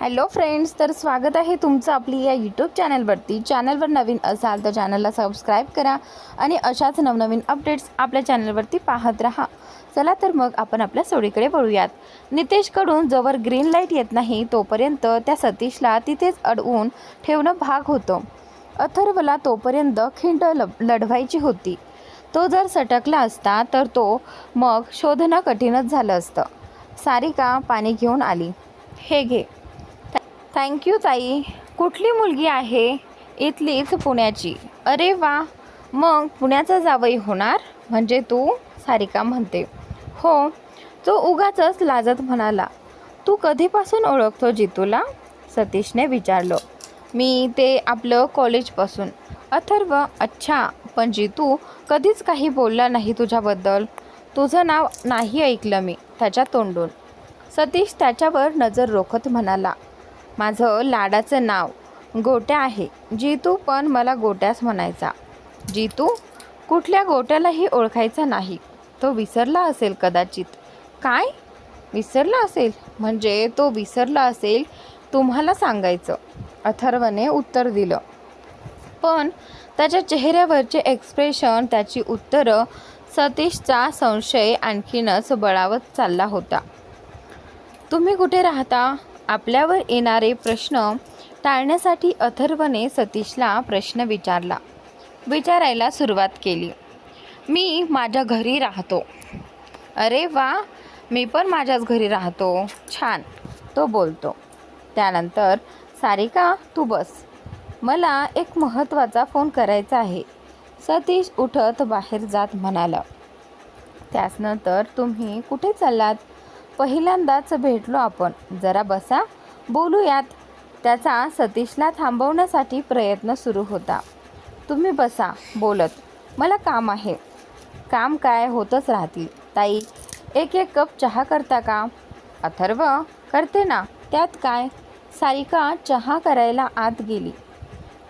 Hello friends, तर स्वागत आहे तुमचं आपली या यूट्यूब चॅनलवरती. चॅनलवर नवीन असाल तर चॅनलला सबस्क्राईब करा आणि अशाच नवनवीन अपडेट्स आपल्या चॅनलवरती पाहत राहा. चला तर मग आपण आपल्या स्टोरीकडे वळूयात. नितेशकडून जोवर ग्रीन लाईट येत नाही तोपर्यंत त्या सतीशला तिथेच अडवून ठेवणं भाग होतं. अथर्वला तोपर्यंत खिंड लढवायची होती. तो जर सटकला असता तर तो मग शोधणं कठीणच झालं असतं. सारिका पाणी घेऊन आली. हे घे. थँक्यू ताई. कुठली मुलगी आहे? इथलीच, पुण्याची. अरे वा, मग पुण्याचा जावई होणार म्हणजे तू? सारिका म्हणते. हो. तो उगाचच लाजत म्हणाला. तू कधीपासून ओळखतो जितूला? सतीशने विचारलं. मी ते आपलं कॉलेजपासून. अथर्व. अच्छा, पण जितू कधीच काही बोलला नाही तुझ्याबद्दल. तुझं नाव नाही ऐकलं मी त्याच्या तोंडून. सतीश त्याच्यावर नजर रोखत म्हणाला. माझं लाडाचं नाव गोट्या आहे. जितू पण मला गोट्यास म्हणायचा. जितू? कुठल्या गोट्यालाही ओळखायचा नाही. तो विसरला असेल कदाचित. काय विसरला असेल? म्हणजे तो विसरला असेल तुम्हाला सांगायचं, अथर्वने उत्तर दिलं. पण त्याच्या चेहऱ्यावरचे एक्सप्रेशन, त्याची उत्तरं, सतीशचा संशय आणखीनच बळावत चालला होता. तुम्ही कुठे राहता? आपल्यावर येणारे प्रश्न टाळण्यासाठी अथर्वने सतीशला प्रश्न विचारायला सुरुवात केली. मी माझ्या घरी राहतो. अरे वा, मी पण माझ्याच घरी राहतो. छान, तो बोलतो. त्यानंतर सारिका, तू बस. मला एक महत्त्वाचा फोन करायचा आहे. सतीश उठत बाहेर जात म्हणाला. त्यानंतर तुम्ही कुठे चाललात? पहिल्यांदाच भेटलो आपण. जरा बसा, बोलूयात. त्याचा सतीशला थांबवण्यासाठी प्रयत्न सुरू होता. तुम्ही बसा बोलत. मला काम आहे. काम काय, होतच राहतील. ताई, एक कप चहा करता का? अथर्व, करते ना, त्यात काय. सारिका चहा करायला आत गेली.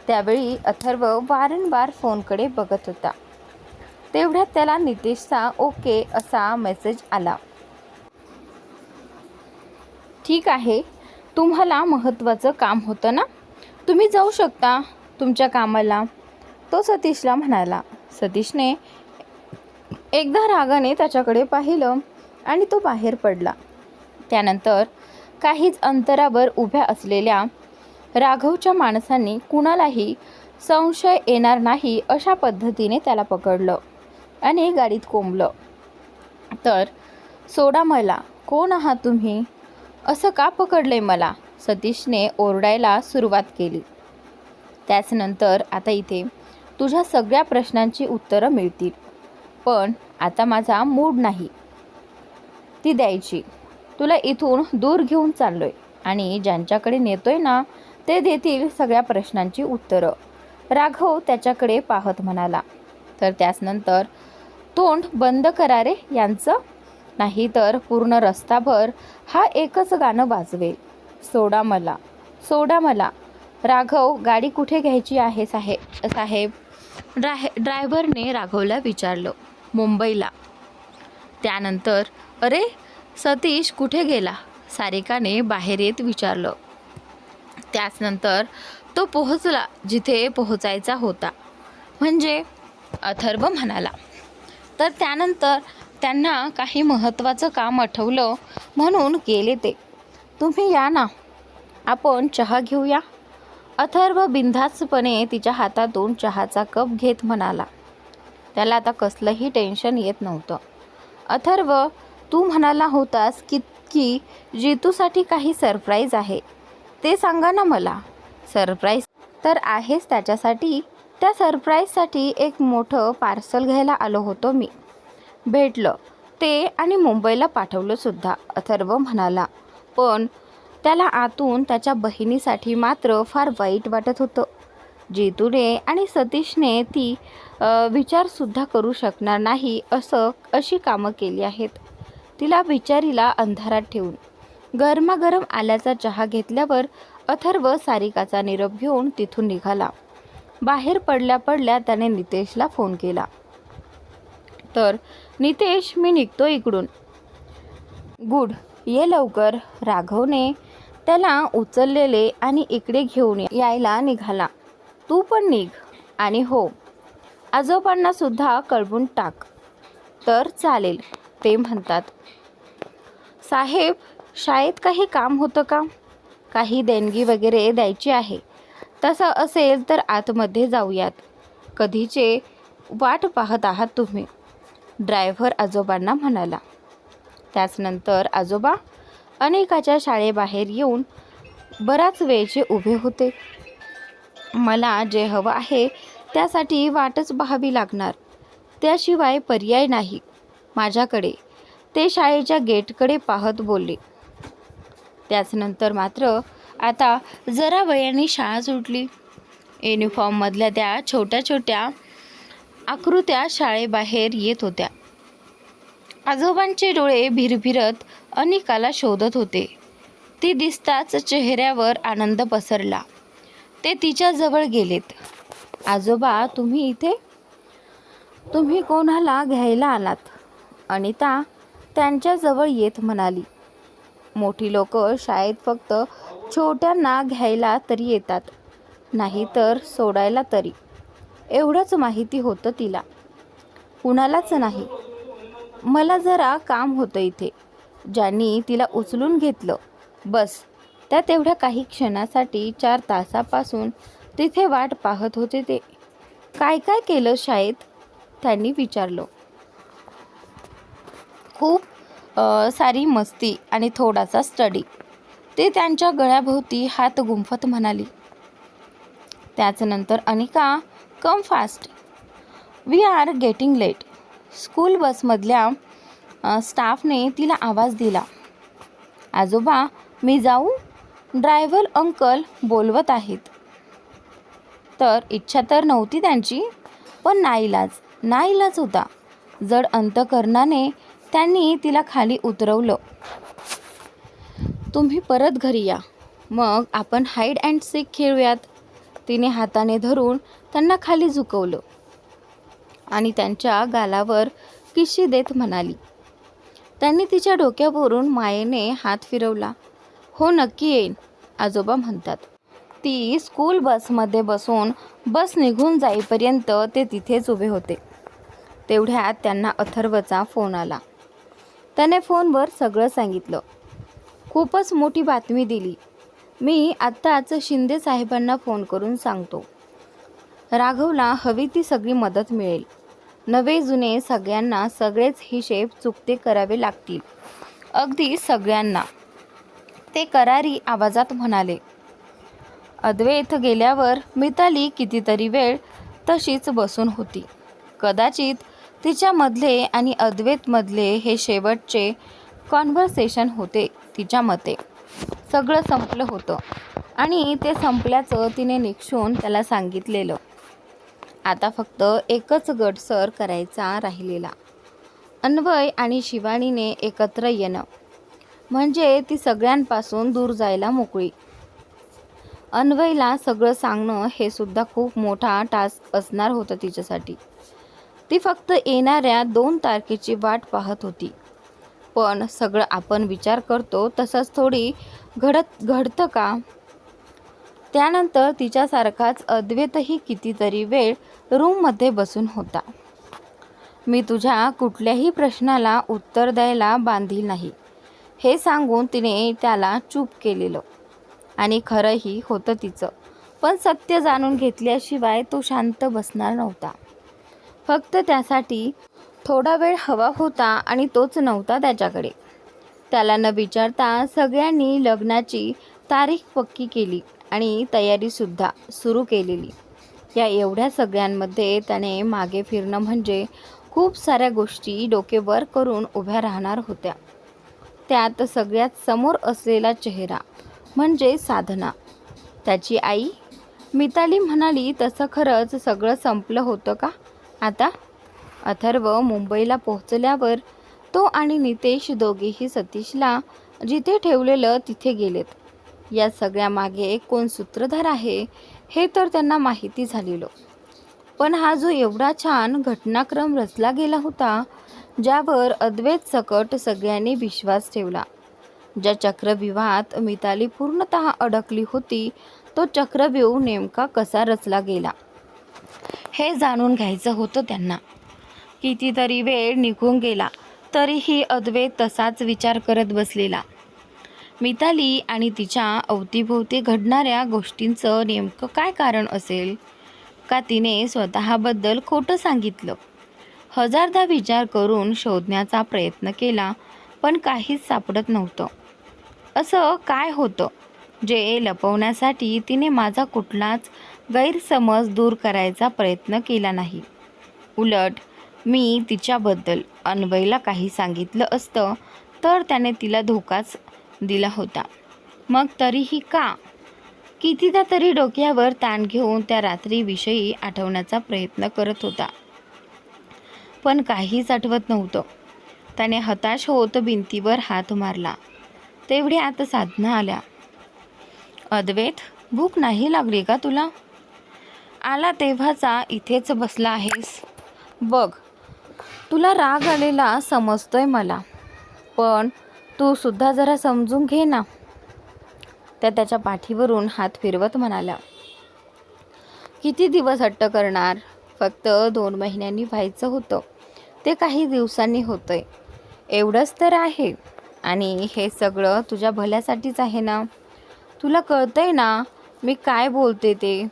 त्यावेळी अथर्व वारंवार फोनकडे बघत होता. तेवढ्यात त्याला नितेशचा ओके असा मेसेज आला. ठीक आहे, तुम्हाला महत्त्वाचं काम होतं ना, तुम्ही जाऊ शकता तुमच्या कामाला, तो सतीशला म्हणाला. सतीशने एकदा रागाने त्याच्याकडे पाहिलं आणि तो बाहेर पडला. त्यानंतर काहीच अंतरावर उभ्या असलेल्या राघवच्या माणसांनी कुणालाही संशय येणार नाही अशा पद्धतीने त्याला पकडलं आणि गाडीत कोंबलं. तर सोडा मला. कोण आहात तुम्ही? असं का पकडलंय मला? सतीशने ओरडायला सुरुवात केली. त्याचनंतर आता इथे तुझ्या सगळ्या प्रश्नांची उत्तरं मिळतील. पण आता माझा मूड नाही ती द्यायची. तुला इथून दूर घेऊन चाललोय आणि ज्यांच्याकडे नेतोय ना ते देतील सगळ्या प्रश्नांची उत्तरं. राघव त्याच्याकडे पाहत म्हणाला. तर त्याचनंतर तोंड बंद करा रे यांचं, नाही तर पूर्ण रस्ताभर हा एकच गाणं वाजवेल. सोडा मला, सोडा मला. राघव, गाडी कुठे घ्यायची आहे साहेब? ड्रायव्हरने राघवला विचारलं. मुंबईला. त्यानंतर अरे, सतीश कुठे गेला? सारिकाने बाहेर येत विचारलं. त्याचनंतर तो पोहोचला जिथे पोहोचायचा होता. म्हणजे? अथर्व म्हणाला. तर त्यानंतर त्यांना काही महत्त्वाचं काम आठवलं म्हणून गेले ते. तुम्ही या ना, आपण चहा घेऊया. अथर्व बिनधास्तपणे तिच्या हातातून चहाचा कप घेत म्हणाला. त्याला आता कसलंही टेन्शन येत नव्हतं. अथर्व, तू म्हणाला होतास की जितूसाठी काही सरप्राईज आहे, ते सांगा ना मला. सरप्राईज तर आहेच त्याच्यासाठी. त्या सरप्राईजसाठी एक मोठं पार्सल घ्यायला आलो होतो मी. भेटलं ते आणि मुंबईला पाठवलं सुद्धा, अथर्व म्हणाला. पण त्याला आतून त्याच्या बहिणीसाठी मात्र फार वाईट वाटत होतं. जितूने आणि सतीशने ती विचारसुद्धा करू शकणार नाही अशी कामं केली आहेत. तिला बिचारीला अंधारात ठेवून. गरमागरम आल्याचा चहा घेतल्यावर अथर्व सारिकाचा निरोप घेऊन तिथून निघाला. बाहेर पडल्या त्याने नितेशला फोन केला. तर नितेश, मी निघतो इकडून. गुड, ये लवकर. राघवने त्याला उचललेले आणि इकडे घेऊन यायला निघाला. तू पण निघ आणि हो, आजोबांना सुद्धा कळवून टाक. तर चालेल, ते म्हणतात. साहेब, शाळेत काही काम होतं का? काही देणगी वगैरे द्यायची आहे. तसं असेल तर आतमध्ये जाऊयात. कधीचे वाट पाहत आहात तुम्ही? ड्रायव्हर आजोबांना म्हणाला. त्याचनंतर आजोबा अनेकाच्या शाळेबाहेर येऊन बराच वेळचे उभे होते. मला जे हवं आहे त्यासाठी वाटच पाहावी लागणार, त्याशिवाय पर्याय नाही माझ्याकडे, ते शाळेच्या गेटकडे पाहत बोलले. त्याचनंतर मात्र आता जरा वेळाने शाळा सुटली. युनिफॉर्ममधल्या त्या छोट्या छोट्या आकृत्या शाळेबाहेर येत होत्या. आजोबांचे डोळे भिरभिरत अनिकाला शोधत होते. ती दिसताच चेहऱ्यावर आनंद पसरला. ते तिच्या जवळ गेलेत. आजोबा, तुम्ही इथे? तुम्ही कोणाला घ्यायला आलात? अनिता त्यांच्याजवळ येत म्हणाली. मोठी लोक शाळेत फक्त छोट्यांना घ्यायला तरी येतात, नाही तर सोडायला तरी. एवढंच माहिती होतं तिला, कुणालाच नाही. मला जरा काम होतं इथे. ज्यांनी तिला उचलून घेतलं, बस त्या तेवढ्या काही क्षणासाठी 4 तासापासून तिथे वाट पाहत होते ते. काय काय केलं शाळेत? त्यांनी विचारलं. खूप सारी मस्ती आणि थोडासा स्टडी, ते त्यांच्या गळ्याभोवती हात गुंफत म्हणाली. त्याचनंतर Anika, come fast, we are getting late. School बसमधल्या स्टाफने तिला आवाज दिला. आजोबा, मी जाऊ? ड्रायव्हर अंकल बोलवत आहेत. तर इच्छा तर नव्हती त्यांची, पण नाईलाज होता. जड अंतकरणाने त्यांनी तिला खाली उतरवलं. तुम्ही परत घरी या, मग आपण हाईड अँड सीक खेळूयात. तिने हाताने धरून त्यांना खाली झुकवलं आणि त्यांच्या गालावर किशी देत म्हणाली. त्यांनी तिच्या डोक्यावरून मायेने हात फिरवला. हो, नक्की येईन, आजोबा म्हणतात. ती स्कूल बसमध्ये बसून बस निघून जाईपर्यंत ते तिथेच उभे होते. तेवढ्यात त्यांना अथर्वचा फोन आला. त्याने फोनवर सगळं सांगितलं. खूपच मोठी बातमी दिली. मी आत्ताच शिंदे साहेबांना फोन करून सांगतो. राघवला हवी ती सगळी मदत मिळेल. नवे जुने सगळ्यांना सगळेच हिशेब चुकते करावे लागतील, अगदी सगळ्यांना, ते करारी आवाजात म्हणाले. अद्वैत गेल्यावर मिताली कितीतरी वेळ तशीच बसून होती. कदाचित तिच्यामधले आणि अद्वैतमधले हे शेवटचे कॉन्व्हर्सेशन होते. तिच्या मते सगळं संपलं होतं आणि ते संपल्याचं तिने निक्षून त्याला सांगितलेलं. आता फक्त एकच गडसर करायचा राहिलेला, अन्वय आणि शिवानीने एकत्र येणं. म्हणजे ती सगळ्यांपासून दूर जायला मोकळी. अन्वयला सगळं सांगणं हे सुद्धा खूप मोठा टास्क असणार होतं तिच्यासाठी. ती फक्त येणाऱ्या 2 तारखेची वाट पाहत होती. पण सगळं आपण विचार करतो तसंच थोडी घडतं का? त्यानंतर तिच्यासारखाच अद्वैतही कितीतरी वेळ रूममध्ये बसून होता. मी तुझ्या कुठल्याही प्रश्नाला उत्तर द्यायला बांधील नाही, हे सांगून तिने त्याला चूप केलेलं. आणि खरंही होतं तिचं. पण सत्य जाणून घेतल्याशिवाय तो शांत बसणार नव्हता. फक्त त्यासाठी थोडा वेळ हवा होता आणि तोच नव्हता त्याच्याकडे. त्याला न विचारता सगळ्यांनी लग्नाची तारीख पक्की केली आणि तयारीसुद्धा सुरू केलेली. या एवढ्या सगळ्यांमध्ये त्याने मागे फिरणं म्हणजे खूप साऱ्या गोष्टी डोकेवर करून उभ्या राहणार होत्या. त्यात सगळ्यात समोर असलेला चेहरा म्हणजे साधना, त्याची आई. मिताली म्हणाली, तसं खरंच सगळं संपलं होतं का आता? अथर्व मुंबईला पोहोचल्यावर तो आणि नितेश दोघेही सतीशला जिथे ठेवलेलं तिथे गेलेत. या सगळ्यामागे कोण सूत्रधार आहे हे तर त्यांना माहिती झालेलं. पण हा जो एवढा छान घटनाक्रम रचला गेला होता, ज्यावर अद्वैत सकट सगळ्यांनी विश्वास ठेवला, ज्या चक्रव्यूहात मिताली पूर्णतः अडकली होती तो चक्रव्यूह नेमका कसा रचला गेला हे जाणून घ्यायचं होतं त्यांना. कितीतरी वेळ निघून गेला तरीही अद्वैत तसाच विचार करत बसलेला. मिताली आणि तिच्या अवतीभोवती घडणाऱ्या गोष्टींचं नेमकं काय कारण असेल? का तिने स्वतःबद्दल खोटं सांगितलं? हजारदा विचार करून शोधण्याचा प्रयत्न केला पण काहीच सापडत नव्हतं. असं काय होतं जे लपवण्यासाठी तिने माझा कुठलाच गैरसमज दूर करायचा प्रयत्न केला नाही? उलट मी तिच्याबद्दल अन्वयला काही सांगितलं असतं तर त्याने तिला धोकाच दिला होता. मग तरीही का? कितीदा तरी डोक्यावर ताण घेऊन त्या रात्रीविषयी आठवण्याचा प्रयत्न करत होता पण काहीच आठवत नव्हतं. त्याने हताश होत भिंतीवर हात मारला. तेवढ्यात साधना आल्या. अद्वैत, भूक नाही लागली का तुला? आला तेव्हाचा इथेच बसला आहेस. बघ, तुला राग आलेला समजतोय मला, पण तू सुद्धा जरा समजून घे ना. त्या त्याच्या पाठीवरून हात फिरवत म्हणाल्या. किती दिवस हट्ट करणार? फक्त 2 महिन्यांनी व्हायचं होतं ते काही दिवसांनी होतंय, एवढंच तर आहे. आणि हे सगळं तुझ्या भल्यासाठीच आहे ना. तुला कळतंय ना मी काय बोलते ते?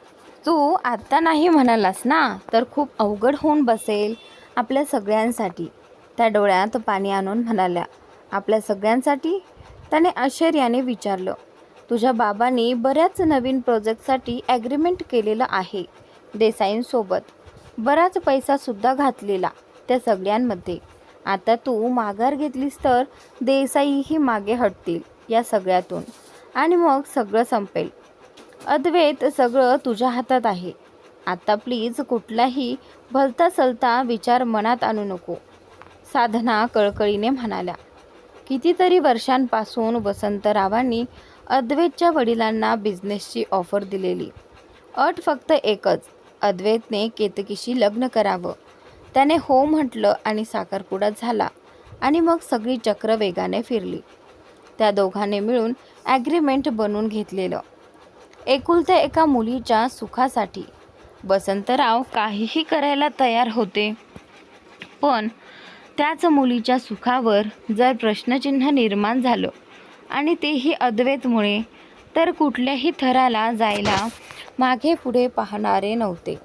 तू आत्ता नाही म्हणालास ना तर खूप अवघड होऊन बसेल आपल्या सगळ्यांसाठी. त्या डोळ्यात पाणी आणून म्हणाल्या. आपल्या सगळ्यांसाठी? त्याने आश्चर्याने विचारलं. तुझ्या बाबांनी बऱ्याच नवीन प्रोजेक्टसाठी ॲग्रीमेंट केलेलं आहे देसाईंसोबत. बराच पैसासुद्धा घातलेला त्या सगळ्यांमध्ये. आता तू माघार घेतलीस तर देसाईही मागे हटतील या सगळ्यातून आणि मग सगळं संपेल. अद्वैत, सगळं तुझ्या हातात आहे. आता प्लीज कुठलाही भलता सलता विचार मनात आणू नको. साधना कळकळीने म्हणाल्या. कितीतरी वर्षांपासून वसंतरावांनी अद्वैतच्या वडिलांना बिझनेसची ऑफर दिलेली. अट फक्त एकच, अद्वैतने केतकीशी लग्न करावं. त्याने हो म्हटलं आणि साखरपुडा झाला आणि मग सगळी चक्र वेगाने फिरली. त्या दोघांनी मिळून ॲग्रीमेंट बनवून घेतलेलं. एकुलत्या एका मुलीच्या सुखासाठी वसंतराव काहीही करायला तयार होते. पण त्याच मुलीच्या सुखावर जर प्रश्नचिन्ह निर्माण झालं आणि तेही अद्वैतमुळे तर कुठल्याही थराला जायला मागे पुढे पाहणारे नव्हते.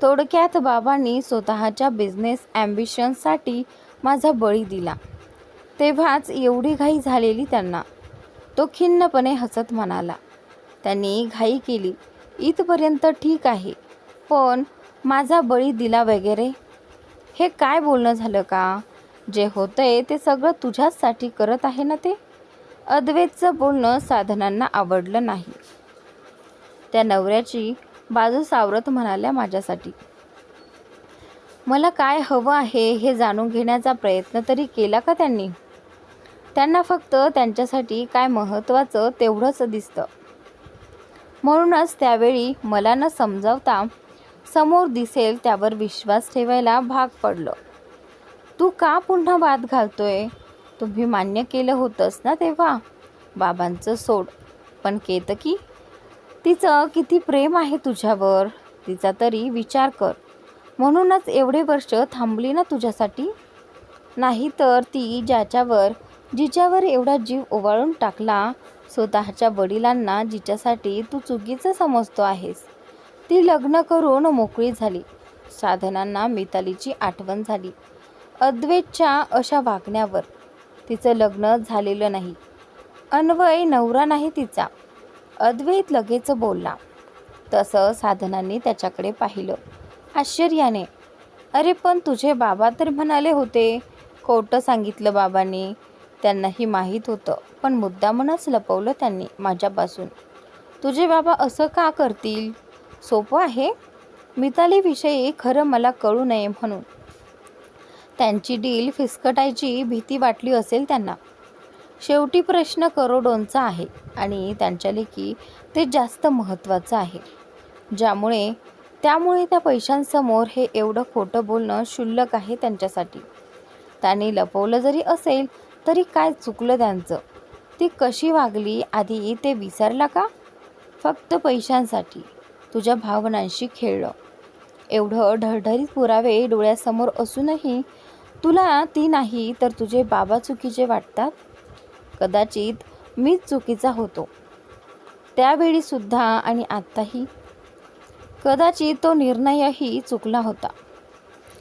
थोडक्यात बाबांनी स्वतःच्या बिझनेस ॲम्बिशनसाठी माझा बळी दिला. तेव्हाच एवढी घाई झालेली त्यांना. तो खिन्नपणे हसत म्हणाला. त्यांनी घाई केली इथपर्यंत ठीक आहे, पण माझा बळी दिला वगैरे हे काय बोलणं झालं का? जे होतंय ते सगळं तुझ्यासाठी करत आहे ना ते? अद्वैतचं बोलणं साधनांना आवडलं नाही. त्या नवऱ्याची बाजू सावरत म्हणाल्या. माझ्यासाठी मला काय हवं आहे हे जाणून घेण्याचा प्रयत्न तरी केला का त्यांनी? त्यांना फक्त त्यांच्यासाठी काय महत्त्वाचं तेवढंच दिसतं. म्हणूनच त्यावेळी मला न समजावता समोर दिसेल त्यावर विश्वास ठेवायला भाग पडलं. तू का पुन्हा वाद घालतोय? तुम्ही मान्य केलं होतंस ना तेव्हा. बाबांचं सोड, पण केतकी, तिचं किती प्रेम आहे तुझ्यावर, तिचा तरी विचार कर. म्हणूनच एवढे वर्ष थांबली ना तुझ्यासाठी. नाही तर ती जिच्यावर एवढा जीव ओवाळून टाकला, स्वतःच्या वडिलांना जिच्यासाठी तू चुकीचं समजतो आहेस, ती लग्न करून मोकळी झाली. साधनांना मितालीची आठवण झाली. अद्वैतच्या अशा वागण्यावर. तिचं लग्न झालेलं नाही. अन्वय नवरा नाही तिचा. अद्वैत लगेच बोलला. तसं साधनांनी त्याच्याकडे पाहिलं आश्चर्याने. अरे पण तुझे बाबा तर म्हणाले होते. खोटं सांगितलं बाबांनी. त्यांनाही माहीत होतं, पण मुद्दामूनच लपवलं त्यांनी माझ्यापासून. तुझे बाबा असं का करतील? सोपं आहे. मितालीविषयी खरं मला कळू नये म्हणून. त्यांची डील फिसकटायची भीती वाटली असेल त्यांना. शेवटी प्रश्न करोडोंचा आहे आणि त्यांच्या लेखी ते जास्त महत्त्वाचं आहे. त्यामुळे त्या पैशांसमोर हे एवढं खोटं बोलणं क्षुल्लक आहे त्यांच्यासाठी. त्यांनी लपवलं जरी असेल तरी काय चुकलं त्यांचं? ती कशी वागली आधी ते विसरला का? फक्त पैशांसाठी तुझ्या भावनांशी खेळलं. एवढं ढळढळीत पुरावे डोळ्यासमोर असूनही तुला ती नाही तर तुझे बाबा चुकीचे वाटतात. कदाचित मीच चुकीचा होतो त्यावेळीसुद्धा आणि आत्ताही. कदाचित तो निर्णयही चुकला होता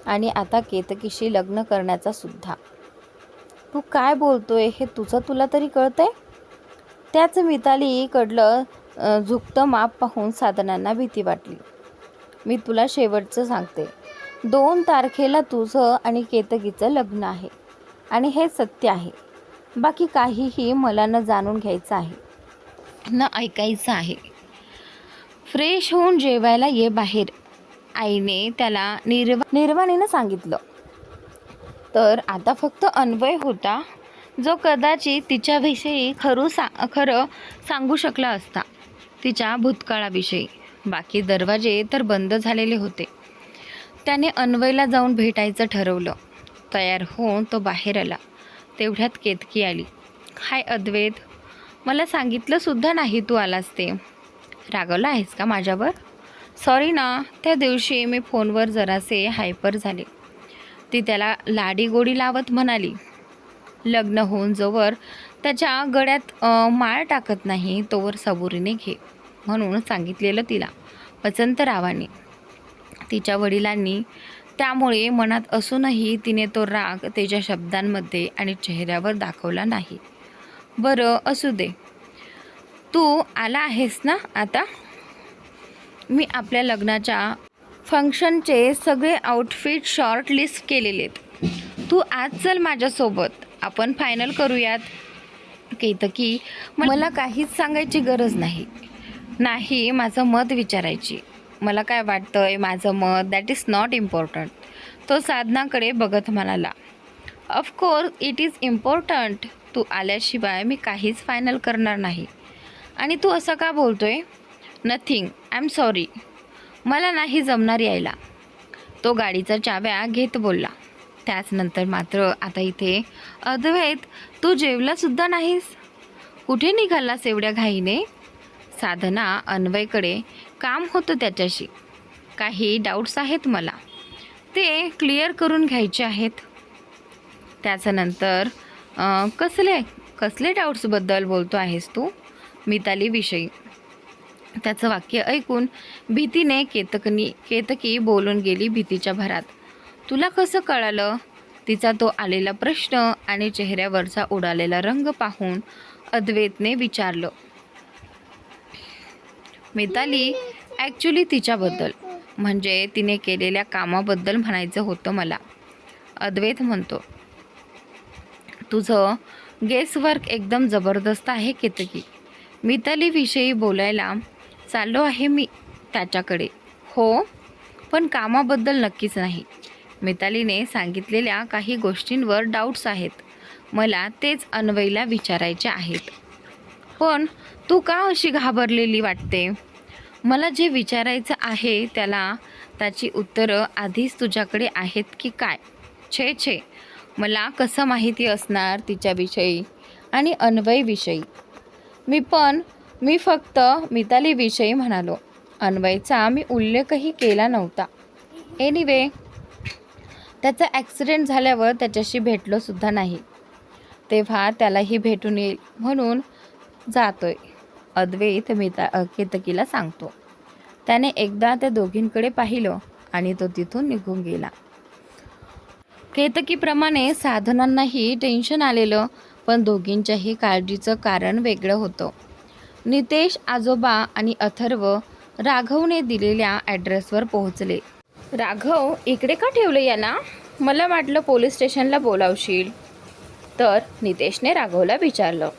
आणि आता केतकीशी लग्न करण्याचा सुद्धा. तू काय बोलतोय हे तुला तरी कळतंय? त्याच मितालीकडलं झुकतं माप पाहून साधनांना भीती वाटली. मी तुला शेवटचं सांगते, 2 तारखेला तुझं आणि केतकीचं लग्न आहे आणि हे सत्य आहे. बाकी काहीही मला न जाणून घ्यायचं आहे न ऐकायचं आहे. फ्रेश होऊन जेवायला ये बाहेर, आईने त्याला निर्वाणीनं सांगितलं. तर आता फक्त अन्वय होता जो कदाचित तिच्याविषयी खरं सांगू शकला असता, तिच्या भूतकाळाविषयी. बाकी दरवाजे तर बंद झालेले होते. त्याने अन्वयला जाऊन भेटायचं ठरवलं. तयार होऊन तो बाहेर आला. तेवढ्यात केतकी आली. हाय अद्वैत, मला सांगितलंसुद्धा नाही तू आलास ते. रागवला आहेस का माझ्यावर? सॉरी ना, त्या दिवशी मी फोनवर जरासे हायपर झाले. ती त्याला लाडीगोडी लावत म्हणाली. लग्न होऊन जोवर त्याच्या गळ्यात माळ टाकत नाही तोवर सबुरीने घे म्हणून सांगितलेलं तिला वसंतरावांनी. तिच्या वडिलांनी. त्यामुळे मनात असूनही तिने तो राग तिच्या शब्दांमध्ये आणि चेहऱ्यावर दाखवला नाही. बरं असू दे, तू आला आहेस ना आता? मी आपल्या लग्नाच्या फंक्शनचे सगळे आउटफिट शॉर्ट लिस्ट केलेलेत. तू आज चल माझ्यासोबत, आपण फायनल करूयात. केतकी, मला काहीच सांगायची गरज नाही. नाही, माझं मत विचारायची. मला काय वाटतंय माझं मत, दॅट इज नॉट इम्पॉर्टंट. तो साधनाकडे बघत म्हणाला. Of course it is important. तू आल्याशिवाय मी काहीच फायनल करणार नाही. आणि तू असं का बोलतोय? Nothing, I am sorry. मला नाही जमणार यायला. तो गाडीच्या चाव्या घेत बोलला. त्याचनंतर मात्र आता इथे अद्वैत, तू जेवलासुद्धा नाहीस? कुठे निघालास एवढ्या घाईने? साधना अन्वयकडे. काम होतं त्याच्याशी. काही डाऊट्स आहेत मला, ते क्लिअर करून घ्यायचे आहेत. त्याच्यानंतर कसले डाऊट्सबद्दल बोलतो आहेस तू? मितालीविषयी. त्याचं वाक्य ऐकून भीतीने केतकी बोलून गेली भीतीच्या भरात. तुला कसं कळालं? तिचा तो आलेला प्रश्न आणि चेहऱ्यावरचा उडालेला रंग पाहून अद्वैतने विचारलं. मिताली, ॲक्च्युली तिच्याबद्दल, म्हणजे तिने केलेल्या कामाबद्दल म्हणायचं होतं मला. अद्वैत म्हणतो. तुझं गेसवर्क एकदम जबरदस्त आहे केतकी. मितालीविषयी बोलायला चाललो आहे मी त्याच्याकडे. हो, पण कामाबद्दल नक्कीच नाही. मितालीने सांगितलेल्या काही गोष्टींवर डाऊट्स आहेत. मला तेच अन्वयला विचारायचे आहेत. पण तू का अशी घाबरलेली वाटते? मला जे विचारायचं आहे त्याची उत्तरं आधीच तुझ्याकडे आहेत की काय? छे, मला कसं माहिती असणार तिच्याविषयी आणि अन्वयविषयी? मी फक्त मितालीविषयी म्हणालो. अन्वयचा मी उल्लेखही केला नव्हता. एनिवे, त्याचा ॲक्सिडेंट झाल्यावर त्याच्याशी भेटलोसुद्धा नाही. तेव्हा त्यालाही भेटून येईल म्हणून जातोय, अद्वैत केतकीला सांगतो. त्याने एकदा त्या दोघींकडे पाहिलं आणि तो तिथून निघून गेला. केतकीप्रमाणे साधनांनाही टेन्शन आलेलं, पण दोघींच्याही काळजीचं कारण वेगळं होतं. नितेश आजोबा आणि अथर्व राघवने दिलेल्या ॲड्रेसवर पोहोचले. राघव इकडे का ठेवलं यांना? मला वाटलं पोलीस स्टेशनला बोलावशील. तर नितेशने राघवला विचारलं.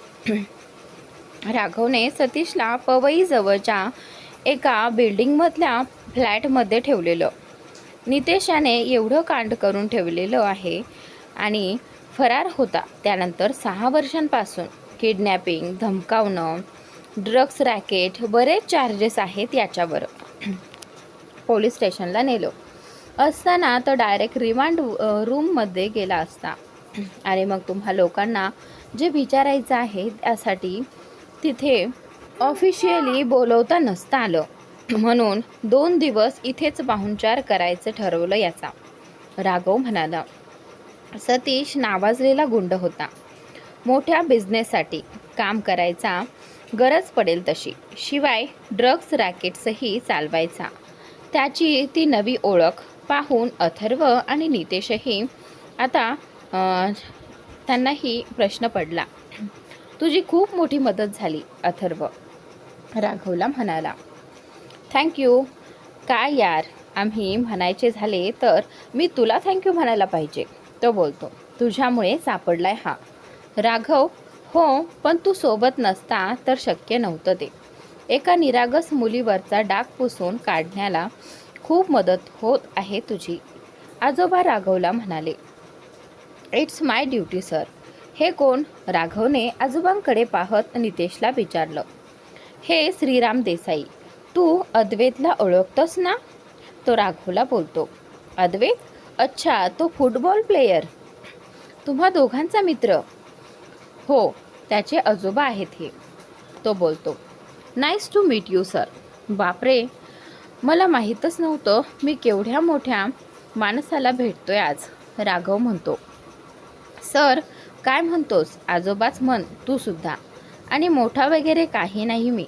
राघवने सतीशला पवईजवळच्या एका बिल्डिंगमधल्या फ्लॅटमध्ये ठेवलेलं. नितेशाने एवढं कांड करून ठेवलेलं आहे आणि फरार होता त्यानंतर 6 वर्षांपासून. किडनॅपिंग, धमकावणं, ड्रग्स रॅकेट, बरेच चार्जेस आहेत याच्यावर. पोलीस स्टेशनला नेलं असताना तर डायरेक्ट रिमांड रूममध्ये गेला असता. आणि मग तुम्हा लोकांना जे विचारायचं आहे त्यासाठी तिथे ऑफिशियली बोलवता नसता आलं, म्हणून 2 दिवस इथेच पाहुणचार करायचं ठरवलं याचा. राघव म्हणाला. सतीश नावाजलेला गुंड होता. मोठ्या बिझनेससाठी काम करायचा, गरज पडेल तशी. शिवाय ड्रग्स रॅकेट्सही चालवायचा. त्याची ती नवी ओळख पाहून अथर्व आणि नितेशही आता त्यांनाही प्रश्न पडला. तुझी खूप मोठी मदत झाली अथर्व, राघवला म्हणाला. थँक्यू. काय यार, आम्ही म्हणायचे झाले तर मी तुला थँक्यू म्हणायला पाहिजे, तो बोलतो. तुझ्यामुळे सापडलाय हा. राघव. हो, पण तू सोबत नसता तर शक्य नव्हतं ते. एका निरागस मुलीवरचा डाग पुसून काढण्याला खूप मदत होत आहे तुझी, आजोबा राघवला म्हणाले. It's my duty sir. हे कोण? राघवने आजोबांकडे पाहत नितेशला विचारलं. हे श्रीराम देसाई. तू अद्वैतला ओळखतोस ना, तो राघवला बोलतो. अद्वैत? अच्छा, तो फुटबॉल प्लेयर. तुम्हा दोघांचा मित्र? हो, त्याचे आजोबा आहेत हे, तो बोलतो. Nice to meet you sir. बापरे, मला माहीतच नव्हतं मी केवढ्या मोठ्या माणसाला भेटतोय आज, राघव म्हणतो. सर काय म्हणतोस? आजोबाच म्हण तू सुद्धा. आणि मोठा वगैरे काही नाही मी,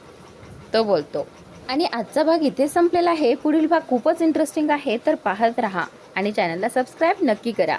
तो बोलतो. आणि आजचा भाग इथे संपलेला आहे. पुढील भाग खूपच इंटरेस्टिंग आहे, तर पाहत राहा आणि चॅनलला सबस्क्राईब नक्की करा.